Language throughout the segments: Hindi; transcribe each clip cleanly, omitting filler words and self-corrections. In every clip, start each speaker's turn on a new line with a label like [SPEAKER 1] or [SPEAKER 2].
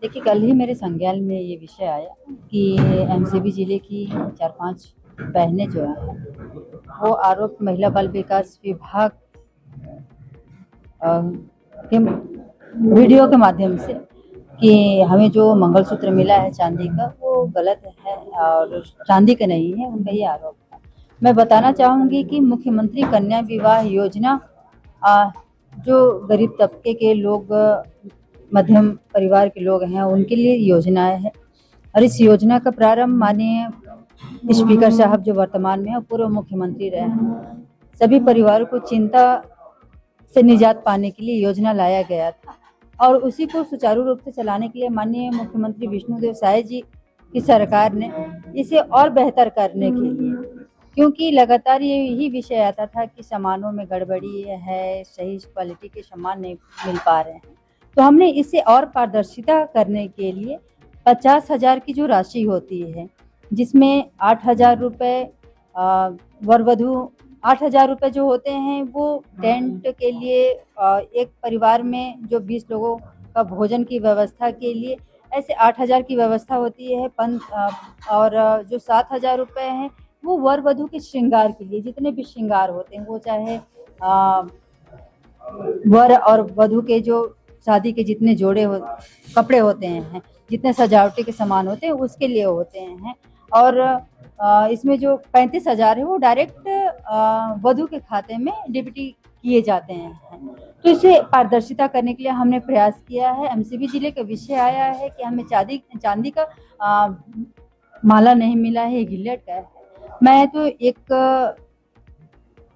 [SPEAKER 1] देखिए, कल ही मेरे संज्ञान में ये विषय आया कि एमसीबी जिले की 4-5 बहनें जो हैं, वो आरोप महिला बाल विकास विभाग के वीडियो के माध्यम से कि हमें जो मंगलसूत्र मिला है चांदी का, वो गलत है और चांदी का नहीं है, उनका ये आरोप है। मैं बताना चाहूँगी कि मुख्यमंत्री कन्या विवाह योजना जो गरीब तबके के लोग, मध्यम परिवार के लोग हैं, उनके लिए योजनाएं है और इस योजना का प्रारंभ माननीय स्पीकर साहब जो वर्तमान में है, पूर्व मुख्यमंत्री रहे हैं, सभी परिवारों को चिंता से निजात पाने के लिए योजना लाया गया था और उसी को सुचारू रूप से चलाने के लिए माननीय मुख्यमंत्री विष्णुदेव साय जी की सरकार ने इसे और बेहतर करने के लिए, क्योंकि लगातार यही विषय आता था कि सामानों में गड़बड़ी है, सही क्वालिटी के सामान नहीं मिल पा रहे हैं, तो हमने इसे और पारदर्शिता करने के लिए 50,000 की जो राशि होती है, जिसमें 8,000 रुपये वर वधू 8,000 रुपये जो होते हैं वो टेंट के लिए, एक परिवार में जो 20 लोगों का भोजन की व्यवस्था के लिए ऐसे 8,000 की व्यवस्था होती है। और जो 7,000 रुपये हैं वो वर वधू के श्रृंगार के लिए, जितने भी श्रृंगार होते हैं, वो चाहे वर और वधू के जो शादी के जितने कपड़े होते हैं, जितने सजावटी के सामान होते हैं, उसके लिए होते हैं। और इसमें जो 35,000 है वो डायरेक्ट वधू के खाते में डीबीटी किए जाते हैं। तो इसे पारदर्शिता करने के लिए हमने प्रयास किया है। एमसीबी जिले का विषय आया है कि हमें चांदी का माला नहीं मिला है, गिल्लेट का है। मैं तो एक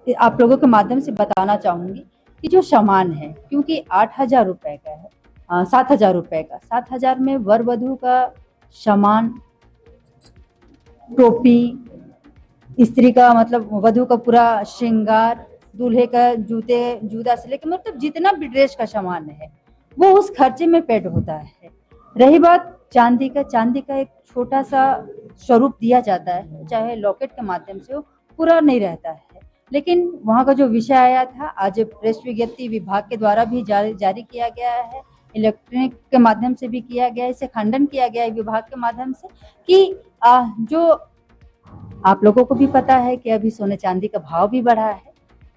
[SPEAKER 1] आप लोगों के माध्यम से बताना चाहूँगी कि जो सामान है, क्योंकि 8,000 रुपये का है, 7,000 रुपये का, 7,000 में वर वधू का सामान, टोपी, स्त्री का मतलब वधू का पूरा श्रृंगार, दूल्हे का जूता से लेकर मतलब जितना भी ड्रेस का सामान है वो उस खर्चे में पेड होता है। रही बात चांदी का एक छोटा सा स्वरूप दिया जाता है, चाहे लॉकेट के माध्यम से, हो पूरा नहीं रहता है। लेकिन वहाँ का जो विषय आया था, आज प्रेस विज्ञप्ति विभाग के द्वारा भी जारी किया गया है, इलेक्ट्रॉनिक के माध्यम से भी किया गया है, इसे खंडन किया गया है विभाग के माध्यम से कि जो आप लोगों को भी पता है कि अभी सोने चांदी का भाव भी बढ़ा है,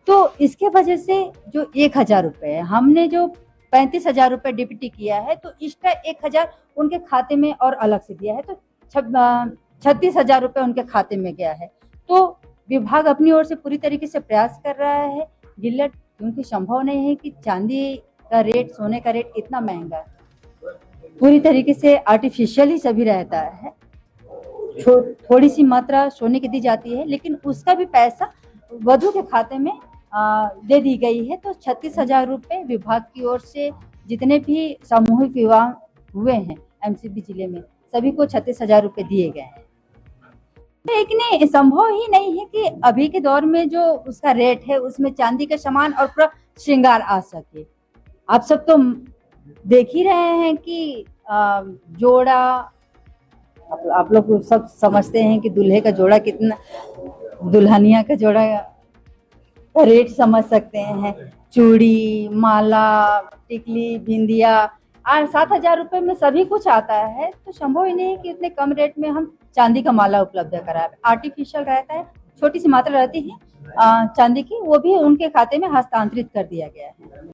[SPEAKER 1] तो इसके वजह से जो 1,000 रुपये है, हमने जो 35,000 रुपये डीबीटी किया है, तो इसका 1,000 उनके खाते में और अलग से दिया है, तो 36,000 रुपये उनके खाते में गया है। तो विभाग अपनी ओर से पूरी तरीके से प्रयास कर रहा है। गिल्लेट, क्योंकि संभव नहीं है कि चांदी का रेट, सोने का रेट इतना महंगा है, पूरी तरीके से आर्टिफिशियल ही सभी रहता है। थोड़ी सी मात्रा सोने की दी जाती है, लेकिन उसका भी पैसा वधू के खाते में दे दी गई है। तो 36,000 रुपये विभाग की ओर से जितने भी सामूहिक विवाह हुए हैं एमसीबी जिले में, सभी को 36,000 रुपये दिए गए हैं। लेकिन संभव ही नहीं है कि अभी के दौर में जो उसका रेट है उसमें चांदी का सामान और पूरा श्रृंगार आ सके। आप सब तो देख ही रहे हैं कि जोड़ा, आप लोग सब समझते हैं कि दूल्हे का जोड़ा कितना, दुल्हनिया का जोड़ा का रेट समझ सकते हैं। चूड़ी, माला, टिकली, बिंदिया, 7,000 रुपये में सभी कुछ आता है। तो संभव ही नहीं है कि इतने कम रेट में हम चांदी का माला उपलब्ध कराए। आर्टिफिशियल रहता है, छोटी सी मात्रा रहती है चांदी की, वो भी उनके खाते में हस्तांतरित कर दिया गया है।